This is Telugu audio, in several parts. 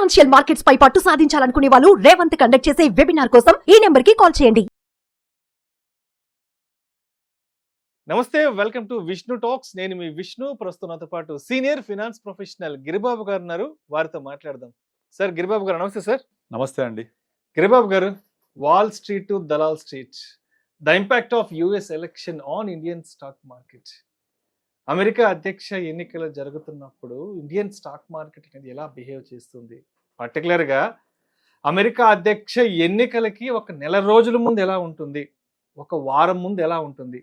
ఫైనాన్షియల్ మార్కెట్స్ పై పట్టు సాధించాలనుకునే వాళ్ళు రేవంత్ కండక్ట్ చేసే వెబినార్ కోసం ఈ నెంబర్ కి కాల్ చేయండి. నమస్తే, వెల్కమ్ టు విష్ణు టాక్స్. నేను మీ విష్ణు. ప్రస్తుతం నాతో పాటు సీనియర్ ఫినాన్స్ ప్రొఫెషనల్ గిరిబాబు గారు ఉన్నారు. వారితో మాట్లాడదాం. సార్, గిరిబాబు గారు నమస్తే. సార్ నమస్తే అండి. గిరిబాబు గారు, wall street to Dalal street, the impact of US election on Indian stock market. America అధ్యక్ష ఎన్నికలు జరుగుతున్నప్పుడు ఇండియన్ స్టాక్ మార్కెట్ అనేది ఎలా బిహేవ్ చేస్తుంది? పర్టికులర్గా అమెరికా అధ్యక్ష ఎన్నికలకి ఒక నెల రోజుల ముందు ఎలా ఉంటుంది, ఒక వారం ముందు ఎలా ఉంటుంది,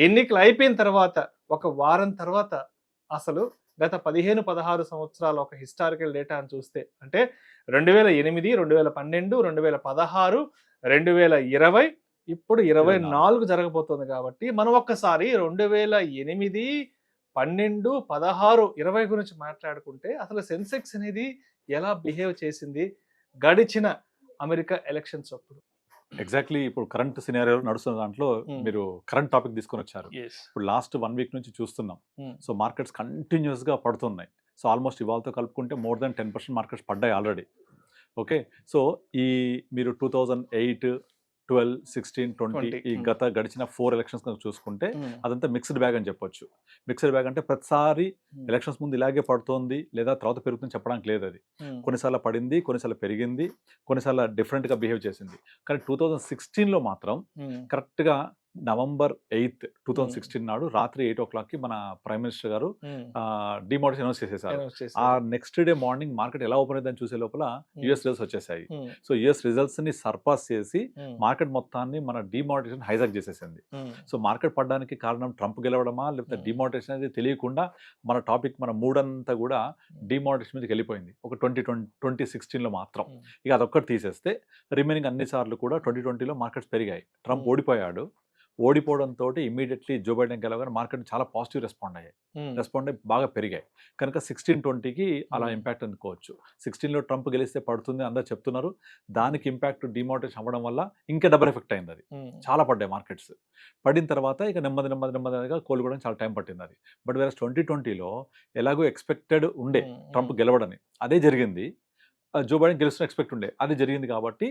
ఎన్నికలు అయిపోయిన తర్వాత ఒక వారం తర్వాత అసలు గత 15-16 సంవత్సరాల ఒక హిస్టారికల్ డేటా అని చూస్తే, అంటే 2008, 2012, 2016, 2020, ఇప్పుడు 24 జరగబోతుంది. కాబట్టి మనం ఒక్కసారి 2008, 12, 16, 20 గురించి మాట్లాడుకుంటే అసలు సెన్సెక్స్ అనేది ఎలా బిహేవ్ చేసింది గడిచిన అమెరికా ఎలక్షన్స్ అప్పుడు? ఎగ్జాక్ట్లీ ఇప్పుడు కరెంట్ సినారియో నడుస్తున్న దాంట్లో మీరు కరెంట్ టాపిక్ తీసుకొని వచ్చారు. ఇప్పుడు లాస్ట్ 1 వీక్ నుంచి చూస్తున్నాం. సో మార్కెట్స్ కంటిన్యూస్ గా పడుతున్నాయి. సో ఆల్మోస్ట్ ఇవాళతో కలుపుకుంటే మోర్ దెన్ 10% మార్కెట్స్ పడ్డాయి ఆల్రెడీ. ఓకే, సో ఈ మీరు 2008, 12, 16, 20 ఈ గడిచిన 4 ఎలక్షన్స్ చూసుకుంటే అదంతా మిక్స్డ్ బ్యాగ్ అని చెప్పొచ్చు. మిక్స్డ్ బ్యాగ్ అంటే ప్రతిసారి ఎలక్షన్స్ ముందు ఇలాగే పడుతోంది లేదా తర్వాత పెరుగుతుంది చెప్పడానికి లేదు. అది కొన్నిసార్లు పడింది, కొన్నిసార్లు పెరిగింది, కొన్నిసార్లు డిఫరెంట్గా బిహేవ్ చేసింది. కానీ 2016లో మాత్రం కరెక్ట్గా November 8th, 2016 నాడు రాత్రి 8 o'clockకి మన ప్రైమ్ మినిస్టర్ గారు డిమానిటైజేషన్ అనౌన్స్ చేసేసారు. ఆ నెక్స్ట్ డే మార్నింగ్ మార్కెట్ ఎలా ఓపెన్ అయిందని చూసే లోపల యుఎస్ రిజల్ట్స్ వచ్చేసాయి. సో యుఎస్ రిజల్ట్స్ ని సర్పాస్ చేసి మార్కెట్ మొత్తాన్ని మన డిమానిటైజేషన్ హైజాక్ చేసేసింది. సో మార్కెట్ పడడానికి కారణం ట్రంప్ గెలవడమా లేకపోతే డిమానిటైజేషన్ అనేది తెలియకుండా మన టాపిక్ మన మూడంతా కూడా డిమానిటైజేషన్ మీదకి వెళ్ళిపోయింది ఒక 2016లో మాత్రం. ఇక అదొక్కటి తీసేస్తే రిమైనింగ్ అన్ని సార్లు కూడా 2020లో మార్కెట్స్ పెరిగాయి. ట్రంప్ ఓడిపోయాడు. ఓడిపోవడంతో ఇమీడియట్లీ జో బైడెన్ గెలవగానే మార్కెట్ చాలా పాజిటివ్ రెస్పాండ్ అయ్యి బాగా పెరిగాయి. కనుక 16-20కి అలా ఇంపాక్ట్ అందుకోవచ్చు. 16లో ట్రంప్ గెలిస్తే పడుతుంది అందరూ చెప్తున్నారు. దానికి ఇంపాక్ట్ డిమానిటైజేషన్ అవ్వడం వల్ల ఇంకా డబుల్ ఎఫెక్ట్ అయింది. అది చాలా పడ్డాయి మార్కెట్స్. పడిన తర్వాత ఇక నెమ్మదిగా కోలుకోవడానికి చాలా టైం పట్టింది అది. బట్ వేరే 2020లో ఎలాగో ఎక్స్పెక్టెడ్ ఉండే ట్రంప్ గెలవడని, అదే జరిగింది. జో బైడెన్ గెలుస్తున్న ఎక్స్పెక్ట్ ఉండే, అది జరిగింది. కాబట్టి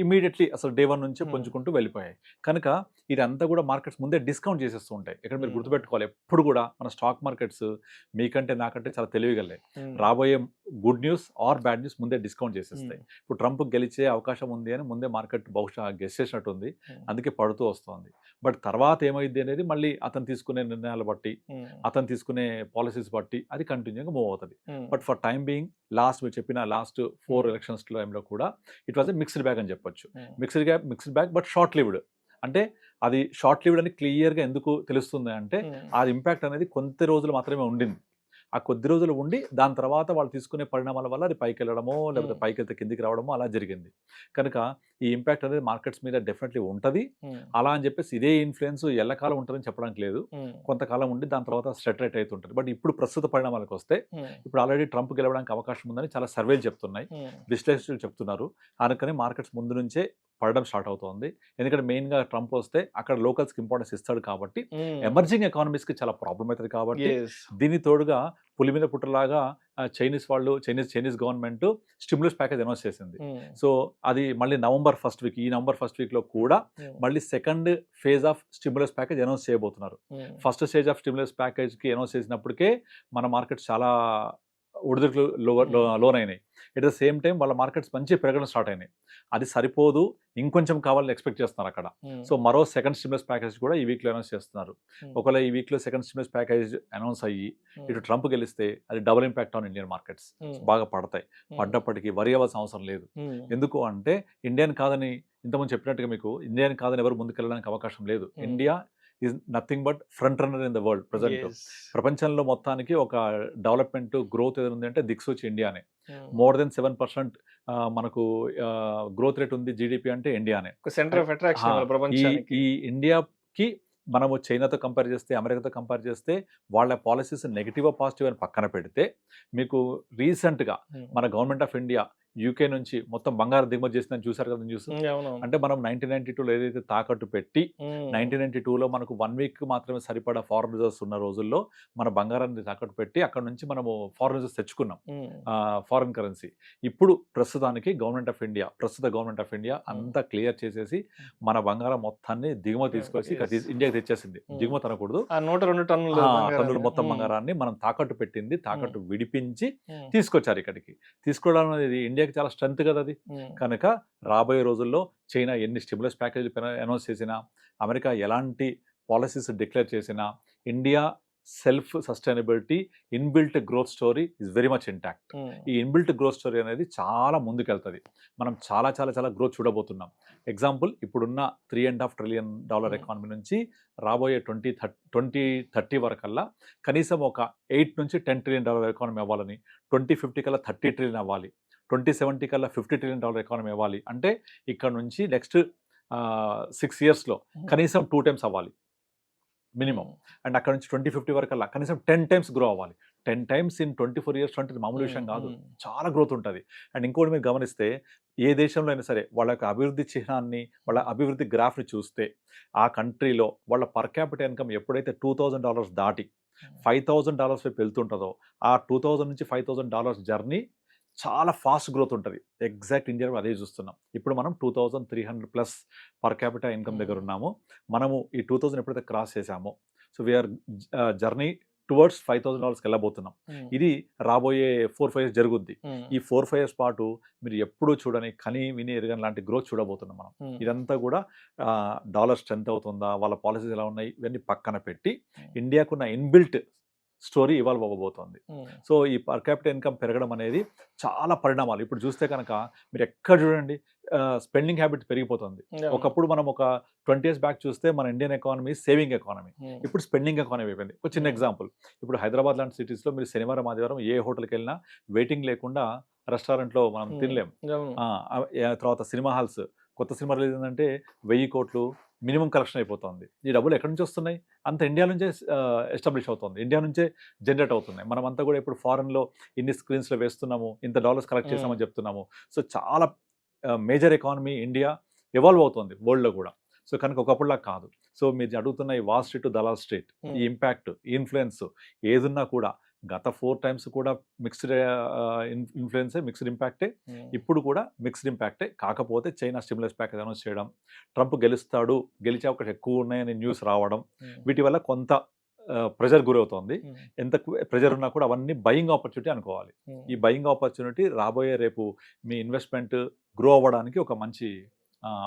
ఇమీడియట్లీ అసలు డే 1 నుంచి పుంజుకుంటూ వెళ్ళిపోయాయి. కనుక ఇదంతా కూడా మార్కెట్స్ ముందే డిస్కౌంట్ చేసేస్తూ ఉంటాయి. ఇక్కడ మీరు గుర్తుపెట్టుకోవాలి, ఎప్పుడు కూడా మన స్టాక్ మార్కెట్స్ మీకంటే నాకంటే చాలా తెలివిగలే. రాబోయే good news or bad news ముందే డిస్కౌంట్ చేసేస్తాయి. ఇప్పుడు ట్రంప్ గెలిచే అవకాశం ఉంది అని ముందే మార్కెట్ బహుశా గెస్ చేసినట్టుంది, అందుకే పడుతూ వస్తుంది. బట్ తర్వాత ఏమైంది అనేది మళ్ళీ అతను తీసుకునే నిర్ణయాలు బట్టి, అతను తీసుకునే పాలసీస్ బట్టి అది కంటిన్యూగా మూవ్ అవుతుంది. బట్ ఫర్ టైం బీయింగ్ మీరు చెప్పిన లాస్ట్ 4 ఎలక్షన్స్ టైంలో కూడా it was a mixed bag అని చెప్పొచ్చు. Mixed bag but short lived. అంటే అది షార్ట్ లివ్డ్ అని క్లియర్గా ఎందుకు తెలుస్తుంది అంటే ఆ ఇంపాక్ట్ అనేది కొద్ది రోజులు మాత్రమే ఉండింది. ఆ కొద్ది రోజులు ఉండి దాని తర్వాత వాళ్ళు తీసుకునే పరిణామాల వల్ల అది పైకి వెళ్ళడమో లేకపోతే పైకి వెళ్తే కిందికి రావడమో అలా జరిగింది. కనుక ఈ ఇంపాక్ట్ అనేది మార్కెట్స్ మీద డెఫినెట్లీ ఉంటుంది. అలా అని చెప్పేసి ఇదే ఇన్ఫ్లుయెన్స్ ఎల్లకాలం ఉంటుందని చెప్పడానికి లేదు. కొంతకాలం ఉండి దాని తర్వాత సెటరేట్ అవుతుంటుంది. బట్ ఇప్పుడు ప్రస్తుత పరిణామాలకు వస్తే ఇప్పుడు ఆల్రెడీ ట్రంప్ గెలవడానికి అవకాశం ఉందని చాలా సర్వేలు చెప్తున్నాయి, విశ్లేషకులు చెప్తున్నారు. అందుకని మార్కెట్స్ ముందు నుంచే పడడం స్టార్ట్ అవుతుంది. ఎందుకంటే మెయిన్గా ట్రంప్ వస్తే అక్కడ లోకల్స్కి ఇంపార్టెన్స్ ఇస్తాడు కాబట్టి ఎమర్జింగ్ ఎకానమీస్కి చాలా ప్రాబ్లం అవుతుంది. కాబట్టి దీని తోడుగా పులి మీద పుట్టలాగా Chinese government stimulus package announce చేసింది. సో అది మళ్ళీ November 1st వీక్, ఈ November 1st వీక్లో కూడా మళ్ళీ second phase of stimulus package announce చేయబోతున్నారు. ఫస్ట్ స్టేజ్ ఆఫ్ స్టిమ్యులస్ ప్యాకేజ్కి అనౌన్స్ చేసినప్పటికే మన మార్కెట్స్ చాలా ఒడిదుడుకులు లోన్ అయినాయి. ఎట్ ద సేమ్ టైం వాళ్ళ మార్కెట్స్ మంచి పెరగడం స్టార్ట్ అయినాయి. అది సరిపోదు, ఇంకొంచెం కావాలని ఎక్స్పెక్ట్ చేస్తున్నారు అక్కడ. సో మరో సెకండ్ స్టిమ్యులస్ ప్యాకేజ్ కూడా ఈ వీక్లో అనౌన్స్ చేస్తున్నారు. ఒకవేళ ఈ వీక్లో సెకండ్ స్టిమ్యులస్ ప్యాకేజ్ అనౌన్స్ అయ్యి ఇటు ట్రంప్ గెలిస్తే అది double impact on Indian markets బాగా పడతాయి. పడ్డప్పటికీ వరి అవ్వాల్సిన అవసరం లేదు. ఎందుకు అంటే ఇండియన్ కాదని ఇంతకుముందు చెప్పినట్టుగా మీకు ఇండియన్ కాదని ఎవరు ముందుకెళ్ళడానికి అవకాశం లేదు. India is nothing but front runner in the world present. ప్రపంచంలో మొత్తానికి ఒక డెవలప్మెంట్ గ్రోత్ ఏదైనా ఉంది అంటే దిక్సూచి ఇండియానే. మోర్ దెన్ 7% మనకు గ్రోత్ రేట్ ఉంది జీడిపి అంటే ఇండియానే. Centre of attraction. ఈ ఇండియాకి మనము చైనాతో కంపేర్ చేస్తే, అమెరికాతో కంపేర్ చేస్తే వాళ్ళ పాలసీస్ నెగిటివ్ పాజిటివ్ అని పక్కన పెడితే మీకు రీసెంట్గా మన గవర్నమెంట్ ఆఫ్ ఇండియా యూకే నుంచి మొత్తం బంగారం దిగుమతి చేసిందని చూసారు కదా న్యూస్. అంటే మనం 1992లో ఏదైతే తాకట్టు పెట్టి 1992లో మనకు 1 వీక్ మాత్రమే సరిపడా ఫారెన్ రిజర్వ్స్ ఉన్న రోజుల్లో మన బంగారాన్ని తాకట్టు పెట్టి అక్కడ నుంచి మనము ఫారెన్ రిజర్వ్స్ తెచ్చుకున్నాం, ఫారెన్ కరెన్సీ. ఇప్పుడు ప్రస్తుతానికి ప్రస్తుత గవర్నమెంట్ ఆఫ్ ఇండియా అంతా క్లియర్ చేసేసి మన బంగారం మొత్తాన్ని దిగుమతి తీసుకొచ్చి ఇండియాకి తెచ్చేసింది. దిగుమతి అనకూడదు, 102 టన్నులు మొత్తం బంగారాన్ని మనం తాకట్టు పెట్టింది, తాకట్టు విడిపించి తీసుకొచ్చారు ఇక్కడికి. తీసుకోవడం అనేది ఇండియాకి చాలా స్ట్రెంత్ కదా అది. కనుక రాబోయే రోజుల్లో చైనా ఎన్ని స్టిమ్యులస్ ప్యాకేజీలు అనౌన్స్ చేసినా, అమెరికా ఎలాంటి పాలసీస్ డిక్లేర్ చేసినా, India self sustainability inbuilt growth story is very much intact. ఈ ఇన్బిల్ట్ గ్రోత్ స్టోరీ అనేది చాలా ముందుకెళ్తుంది. మనం చాలా చాలా చాలా గ్రోత్ చూడబోతున్నాం. ఎగ్జాంపుల్, ఇప్పుడున్న $3.5 ట్రిలియన్ ఎకానమీ నుంచి రాబోయే 2030 వరకల్లా కనీసం ఒక 8 నుంచి 10 ట్రిలియన్ ఎకానమీ అవ్వాలని, 2050 కల్లా 30 ట్రిలియన్ అవ్వాలి, 2070 కల్లా $50 ట్రిలియన్ ఎకానమీ అవ్వాలి. అంటే ఇక్కడ నుంచి నెక్స్ట్ 6 yearsలో కనీసం 2 times అవ్వాలి మినిమం. అండ్ అక్కడ నుంచి 2050 వరకల్లా కనీసం 10 times గ్రో అవ్వాలి. 10 times in 24 years అంటే మామూలు విషయం కాదు, చాలా గ్రోత్ ఉంటుంది. అండ్ ఇంకోటి మీరు గమనిస్తే, ఏ దేశంలో అయినా సరే వాళ్ళ యొక్క అభివృద్ధి చిహ్నాన్ని, వాళ్ళ అభివృద్ధి గ్రాఫ్ని చూస్తే, ఆ కంట్రీలో వాళ్ళ పర్ క్యాపిటల్ ఇన్కమ్ ఎప్పుడైతే $2,000 దాటి $5,000 వైపు వెళ్తుంటుందో, ఆ 2000 నుంచి $5,000 జర్నీ చాలా ఫాస్ట్ గ్రోత్ ఉంటుంది. ఎగ్జాక్ట్ ఇండియాలో అదే చూస్తున్నాం. ఇప్పుడు మనం 2,300+ పర్ క్యాపిటల్ ఇన్కమ్ దగ్గర ఉన్నాము. మనము ఈ 2,000 ఎప్పుడైతే క్రాస్ చేసామో, సో వీఆర్ జర్నీ టువర్డ్స్ $5,000 వెళ్ళబోతున్నాం. ఇది రాబోయే 4-5 years జరుగుద్ది. ఈ 4-5 years పాటు మీరు ఎప్పుడూ చూడని, కని విని ఎరగని లాంటి గ్రోత్ చూడబోతున్నాం మనం. ఇదంతా కూడా డాలర్ స్ట్రెంత్ అవుతుందా, వాళ్ళ పాలసీస్ ఎలా ఉన్నాయి, ఇవన్నీ పక్కన పెట్టి ఇండియాకున్న ఇన్బిల్ట్ స్టోరీ ఇవాల్వ్ అవ్వబోతోంది. సో ఈ పర్ క్యాపిటల్ ఇన్కమ్ పెరగడం అనేది చాలా పరిణామాలు. ఇప్పుడు చూస్తే కనుక మీరు ఎక్కడ చూడండి, స్పెండింగ్ హ్యాబిట్ పెరిగిపోతుంది. ఒకప్పుడు మనం ఒక 20 years బ్యాక్ చూస్తే మన ఇండియన్ ఎకానమీ సేవింగ్ ఎకానమీ, ఇప్పుడు స్పెండింగ్ ఎకానమీ అయిపోయింది. ఒక చిన్న ఎగ్జాంపుల్, ఇప్పుడు హైదరాబాద్ లాంటి సిటీస్లో మీరు శనివారం ఆదివారం ఏ హోటల్కి వెళ్ళినా వెయిటింగ్ లేకుండా రెస్టారెంట్లో మనం తినలేం. తర్వాత సినిమా హాల్స్, కొత్త సినిమా రిలీజ్ ఏంటంటే 1000 కోట్లు మినిమం కలెక్షన్ అయిపోతుంది. ఈ డబ్బులు ఎక్కడి నుంచి వస్తున్నాయి? అంత ఇండియా నుంచే ఎస్టాబ్లిష్ అవుతుంది, ఇండియా నుంచే జనరేట్ అవుతున్నాయి. మనం అంతా కూడా ఇప్పుడు ఫారెన్లో ఇన్ని స్క్రీన్స్లో వేస్తున్నాము, ఇంత డాలర్స్ కలెక్ట్ చేసామని చెప్తున్నాము. సో చాలా మేజర్ ఎకానమీ ఇండియా ఎవాల్వ్ అవుతుంది వరల్డ్లో కూడా. సో కనుక ఒకప్పుడులా కాదు. సో మీరు అడుగుతున్న ఈ wall street to Dalal street, ఈ ఇంపాక్ట్, ఇన్ఫ్లుయెన్స్ ఏదున్నా కూడా గత 4 times కూడా మిక్స్డ్ ఇన్ఫ్లుయెన్సే, మిక్స్డ్ ఇంపాక్టే. ఇప్పుడు కూడా మిక్స్డ్ ఇంపాక్టే. కాకపోతే చైనా స్టిమ్యులస్ ప్యాకేజ్ అనౌన్స్ చేయడం, ట్రంప్ గెలుస్తాడు, గెలిచే అవకాశం ఎక్కువ ఉన్నాయని న్యూస్ రావడం, వీటి వల్ల కొంత ప్రెజర్ గురవుతోంది. ఎంత ప్రెజర్ ఉన్నా కూడా అవన్నీ బయింగ్ ఆపర్చునిటీ అనుకోవాలి. ఈ బయింగ్ ఆపర్చునిటీ రాబోయే రేపు మీ ఇన్వెస్ట్మెంట్ గ్రో అవ్వడానికి ఒక మంచి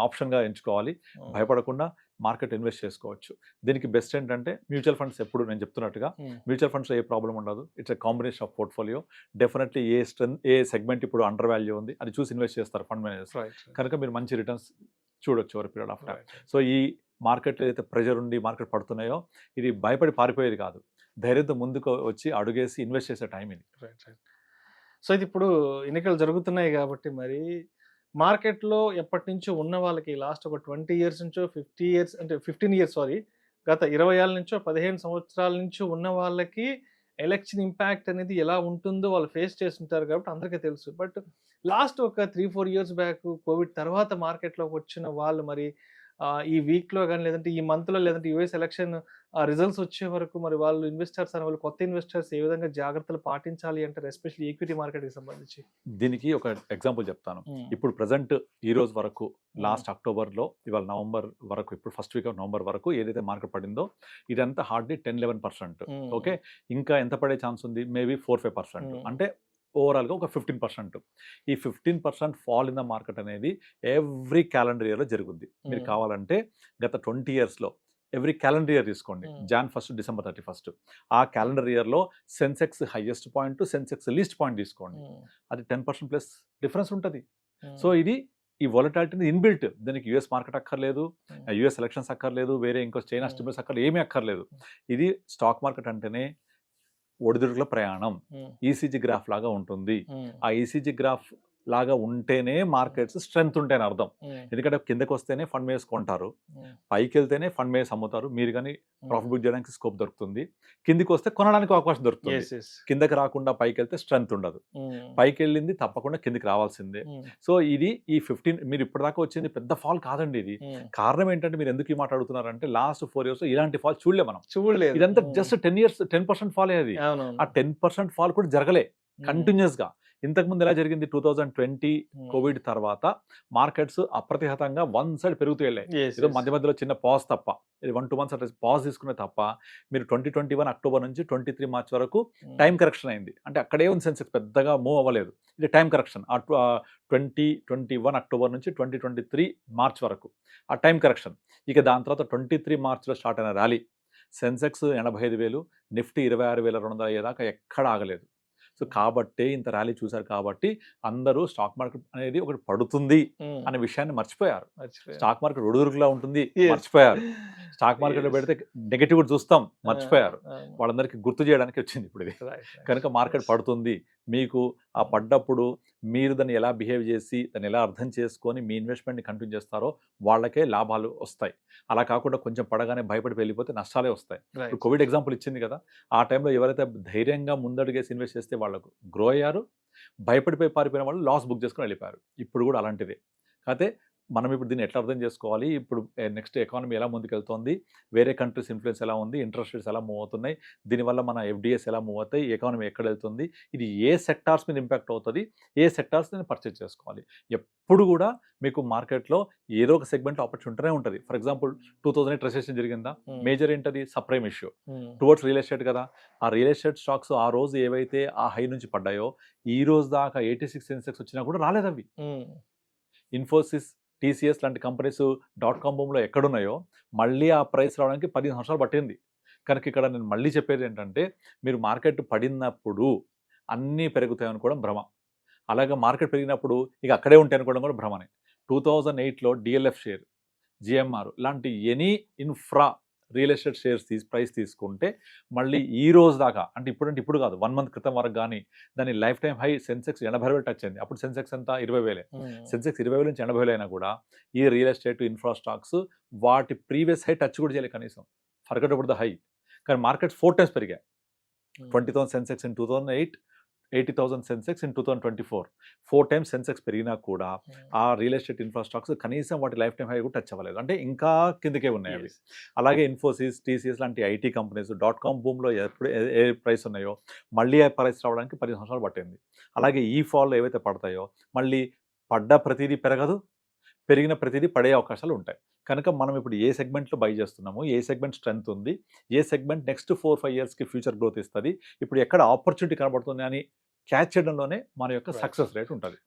ఆప్షన్గా ఎంచుకోవాలి. భయపడకుండా మార్కెట్ ఇన్వెస్ట్ చేసుకోవచ్చు. దీనికి బెస్ట్ ఏంటంటే మ్యూచువల్ ఫండ్స్. ఎప్పుడు నేను చెప్తున్నట్టుగా మ్యూచువల్ ఫండ్స్లో ఏ ప్రాబ్లం ఉండదు. It's a combination of portfolio. Definitely A segment ఇప్పుడు అండర్ వాల్యూ ఉంది అది చూసి ఇన్వెస్ట్ చేస్తారు ఫండ్ మేనేజర్స్. కనుక మీరు మంచి రిటర్న్స్ చూడొచ్చు over period of time. So ఈ మార్కెట్లో ఏదైతే ప్రెజర్ ఉండి మార్కెట్ పడుతున్నాయో, ఇది భయపడి పారిపోయేది కాదు, ధైర్యంతో ముందుకు వచ్చి అడుగేసి ఇన్వెస్ట్ చేసే టైం ఇది. సో ఇది ఇప్పుడు ఎన్నికలు జరుగుతున్నాయి కాబట్టి మరి మార్కెట్లో ఎప్పటి నుంచో ఉన్న వాళ్ళకి, లాస్ట్ ఒక 20 years నుంచో 15 years గత 20 ఏళ్ళ నుంచో 15 సంవత్సరాల నుంచో ఉన్న వాళ్ళకి ఎలక్షన్ ఇంపాక్ట్ అనేది ఎలా ఉంటుందో వాళ్ళు ఫేస్ చేస్తుంటారు కాబట్టి అందరికీ తెలుసు. బట్ లాస్ట్ ఒక 3-4 years బ్యాక్ కోవిడ్ తర్వాత మార్కెట్లోకి వచ్చిన వాళ్ళు మరి ఈ వీక్లో కానీ, లేదంటే ఈ మంత్లో, లేదంటే యూఎస్ ఎలక్షన్ రిజల్ట్స్ వచ్చే వరకు మరి వాళ్ళు ఇన్వెస్టర్స్ అనే వాళ్ళు, కొత్త ఇన్వెస్టర్స్ ఏ విధంగా జాగ్రత్తలు పాటించాలి అంటారు, ఎస్పెషల్లీ ఈక్విటీ మార్కెట్కి సంబంధించి? దీనికి ఒక ఎగ్జాంపుల్ చెప్తాను. ఇప్పుడు ప్రజెంట్ ఈ రోజు వరకు, లాస్ట్ అక్టోబర్లో, ఇవాళ నవంబర్ వరకు, ఇప్పుడు ఫస్ట్ వీక్ ఆఫ్ నవంబర్ వరకు ఏదైతే మార్కెట్ పడిందో ఇదంతా హార్డ్లీ 10-11%. ఓకే, ఇంకా ఎంత పడే ఛాన్స్ ఉంది? మేబీ 4-5%. అంటే ఓవరాల్గా ఒక 15%. ఈ 15% ఫాల్ ఇన్ ద మార్కెట్ అనేది ఎవ్రీ క్యాలెండర్ ఇయర్లో జరుగుద్ది. మీరు కావాలంటే గత 20 yearsలో ఎవ్రీ క్యాలెండర్ ఇయర్ తీసుకోండి, Jan 1 December 31. ఆ క్యాలెండర్ ఇయర్లో Sensex highest point, Sensex least point తీసుకోండి, అది 10%+ డిఫరెన్స్ ఉంటుంది. సో ఇది ఈ వొలటాలిటీని ఇన్బిల్ట్. దీనికి యుఎస్ మార్కెట్ అక్కర్లేదు, యుఎస్ ఎలక్షన్స్ అక్కర్లేదు, వేరే ఇంకో చైనా స్టిమ్యులస్ అక్కర్లేదు, ఏమీ అక్కర్లేదు. ఇది స్టాక్ మార్కెట్ అంటేనే ఒడిదుడుకుల ప్రయాణం, ఈసీజీ గ్రాఫ్ లాగా ఉంటుంది. ఆ ఈసీజీ గ్రాఫ్ లాగా ఉంటేనే మార్కెట్స్ స్ట్రెంగ్త్ ఉంటేనే అర్థం. ఎందుకంటే కిందకి వస్తేనే ఫండ్ మేస్ కొంటారు, పైకి వెళ్తేనే ఫండ్ మేస్ అమ్ముతారు, మీరు కానీ ప్రాఫిట్ బుక్ చేయడానికి స్కోప్ దొరుకుతుంది. కిందికి వస్తే కొనడానికి అవకాశం దొరుకుతుంది. కిందకి రాకుండా పైకి వెళ్తే స్ట్రెంగ్త్ ఉండదు, పైకి వెళ్ళింది తప్పకుండా కిందికి రావాల్సిందే. సో ఇది ఈ 15 మీరు ఇప్పటిదాకా వచ్చింది పెద్ద ఫాల్ కాదండి. ఇది కారణం ఏంటంటే మీరు ఎందుకు ఈ మాట్లాడుతున్నారంటే లాస్ట్ 4 years ఇలాంటి ఫాల్ చూడలేదు. ఇదంతా జస్ట్ 10% ఫాల్ అది. ఆ 10% ఫాల్ కూడా జరగలే కంటిన్యూస్ గా. ఇంతకుముందు ఎలా జరిగింది, 2020 కోవిడ్ తర్వాత మార్కెట్స్ అప్రతిహతంగా వన్ సైడ్ పెరుగుతూ వెళ్ళాయి. ఏదో మధ్య మధ్యలో చిన్న పాజ్ తప్ప, 1-2 months అట్లా పాజ్ తీసుకునే తప్ప, మీరు 2021 అక్టోబర్ నుంచి 23 మార్చ్ వరకు టైం కరెక్షన్ అయింది. అంటే అక్కడే ఉంది సెన్సెక్స్, పెద్దగా మూవ్ అవ్వలేదు. ఇది టైం కరెక్షన్. 2021 అక్టోబర్ నుంచి 2023 మార్చ్ వరకు ఆ టైం కరెక్షన్. ఇక దాని తర్వాత 23 మార్చ్లో స్టార్ట్ అయిన ర్యాలీ, సెన్సెక్స్ 85,000, నిఫ్టీ 26,200 అయ్యేదాకా ఎక్కడ ఆగలేదు. సో కాబట్టే ఇంత ర్యాలీ చూశారు కాబట్టి అందరూ స్టాక్ మార్కెట్ అనేది ఒకటి పడుతుంది అనే విషయాన్ని మర్చిపోయారు. స్టాక్ మార్కెట్ ఒడిదుడుకులా ఉంటుంది మర్చిపోయారు. స్టాక్ మార్కెట్లో పెడితే నెగటివ్ చూస్తాం మర్చిపోయారు. వాళ్ళందరికీ గుర్తు చేయడానికి వచ్చింది ఇప్పుడు ఇది. కనుక మార్కెట్ పడుతుంది, మీకు ఆ పడ్డప్పుడు మీరు దాన్ని ఎలా బిహేవ్ చేసి దాన్ని ఎలా అర్థం చేసుకొని మీ ఇన్వెస్ట్మెంట్ని కంటిన్యూ చేస్తారో వాళ్ళకే లాభాలు వస్తాయి. అలా కాకుండా కొంచెం పడగానే భయపడి వెళ్ళిపోతే నష్టాలే వస్తాయి. ఇప్పుడు కోవిడ్ ఎగ్జాంపుల్ ఇచ్చింది కదా, ఆ టైంలో ఎవరైతే ధైర్యంగా ముందడుగేసి ఇన్వెస్ట్ చేస్తే వాళ్ళకు గ్రో అయ్యారు, భయపడిపోయి పారిపోయిన వాళ్ళు లాస్ బుక్ చేసుకుని వెళ్ళిపోయారు. ఇప్పుడు కూడా అలాంటిదే. అయితే మనం ఇప్పుడు దీన్ని ఎట్లా అర్థం చేసుకోవాలి, ఇప్పుడు నెక్స్ట్ ఎకానమీ ఎలా ముందుకెళ్తోంది, వేరే కంట్రీస్ ఇన్ఫ్లుయెన్స్ ఎలా ఉంది, ఇంట్రెస్ట్ రేట్స్ ఎలా మూవ్ అవుతున్నాయి, దీనివల్ల మన ఎఫ్డిఎస్ ఎలా మూవ్ అవుతాయి, ఎకానమీ ఎక్కడ వెళ్తుంది, ఇది ఏ సెక్టార్స్ మీద ఇంపాక్ట్ అవుతుంది, ఏ సెక్టార్స్ నేను పర్చేజ్ చేసుకోవాలి. ఎప్పుడు కూడా మీకు మార్కెట్లో ఏదో ఒక సెగ్మెంట్ ఆపర్చునిటీనే ఉంటుంది. ఫర్ ఎగ్జాంపుల్ 2008 రిసెషన్ జరిగిందా, మేజర్ ఏంటది, subprime issue towards real estate కదా. ఆ రియల్ ఎస్టేట్ స్టాక్స్ ఆ రోజు ఏవైతే ఆ హై నుంచి పడ్డాయో ఈ రోజు దాకా 86 సెన్సెక్స్ వచ్చినా కూడా రాలేదు అవి. ఇన్ఫోసిస్, టీసీఎస్ లాంటి కంపెనీస్ .com భూమిలో ఎక్కడున్నాయో మళ్ళీ ఆ ప్రైస్ రావడానికి 15 సంవత్సరాలు పట్టింది. కనుక ఇక్కడ నేను మళ్ళీ చెప్పేది ఏంటంటే, మీరు మార్కెట్ పడినప్పుడు అన్నీ పెరుగుతాయి అనుకోవడం భ్రమ, అలాగే మార్కెట్ పెరిగినప్పుడు ఇక అక్కడే ఉంటాయి అనుకోవడం కూడా భ్రమనే. 2008లో డిఎల్ఎఫ్ షేర్, జిఎంఆర్ లాంటి any infra real estate shares price తీసుకుంటే మళ్ళీ ఈ రోజు దాకా, అంటే ఇప్పుడు కాదు, 1 month క్రితం వరకు కానీ దాని life time high Sensex 80,000 touch అయింది. అప్పుడు సెన్సెక్స్ అంతా 20,000, సెన్సెక్స్ 20,000 నుంచి 80,000 అయినా కూడా ఈ రియల్ ఎస్టేట్ ఇన్ఫ్రా స్టాక్స్ వాటి ప్రీవియస్ హై టచ్ కూడా చేయలేదు కనీసం, ఫర్గెట్ అబౌట్ ద హై. కానీ మార్కెట్స్ 4 times పెరిగాయి. 20,000 Sensex in 2008, 80,000 Sensex in 2024. 4 times Sensex పెరిగినా కూడా ఆ రియల్ ఎస్టేట్ ఇన్ఫ్రా స్టాక్స్ కనీసం వాటి లైఫ్ టైం హై కూడా టచ్ అవ్వలేదు, అంటే ఇంకా కిందకే ఉన్నాయి అవి. అలాగే ఇన్ఫోసిస్, టీసీఎస్ లాంటి ఐటీ కంపెనీస్ .com భూమిలో ఎప్పుడు ఏ ప్రైస్ ఉన్నాయో మళ్ళీ ఆ ప్రైస్ రావడానికి 10 సంవత్సరాలు పట్టింది. అలాగే ఈ ఫాల్లో ఏవైతే పడతాయో మళ్ళీ పడ్డ ప్రతిదీ పెరగదు, పెరిగిన ప్రతిదీ పడే అవకాశాలు ఉంటాయి. కనుక మనం ఇప్పుడు ఏ సెగ్మెంట్లో బై చేస్తున్నాము, ఏ సెగ్మెంట్ స్ట్రెంగ్త్ ఉంది, ఏ సెగ్మెంట్ నెక్స్ట్ 4-5 yearsకి ఫ్యూచర్ గ్రోత్ ఇస్తుంది, ఇప్పుడు ఎక్కడ ఆపర్చునిటీ కనబడుతుంది అని క్యాచ్ చేయడంలోనే మన యొక్క సక్సెస్ రేట్ ఉంటుంది.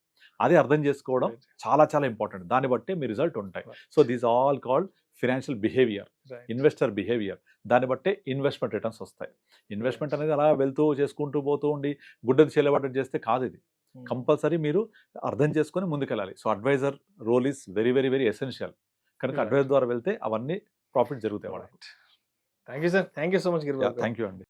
అది అర్థం చేసుకోవడం చాలా చాలా ఇంపార్టెంట్. దాన్ని బట్టే మీ రిజల్ట్ ఉంటాయి. So these all called financial behaviour, investor behaviour. దాన్ని బట్టే ఇన్వెస్ట్మెంట్ రిటర్న్స్ వస్తాయి. ఇన్వెస్ట్మెంట్ అనేది అలా వెళ్తూ చేసుకుంటూ పోతూ ఉండి గుడ్డది చేయలేబడ్డది చేస్తే కాదు. ఇది కంపల్సరీ మీరు అర్థం చేసుకొని ముందుకెళ్ళాలి. So adviser role is very very very essential. కనుక అడ్వైజర్ ద్వారా వెళ్తే అవన్నీ ప్రాఫిట్ జరుగుతాయి వాళ్ళకి. Thank you sir, thank you so much Giribabu. Thank you అండి.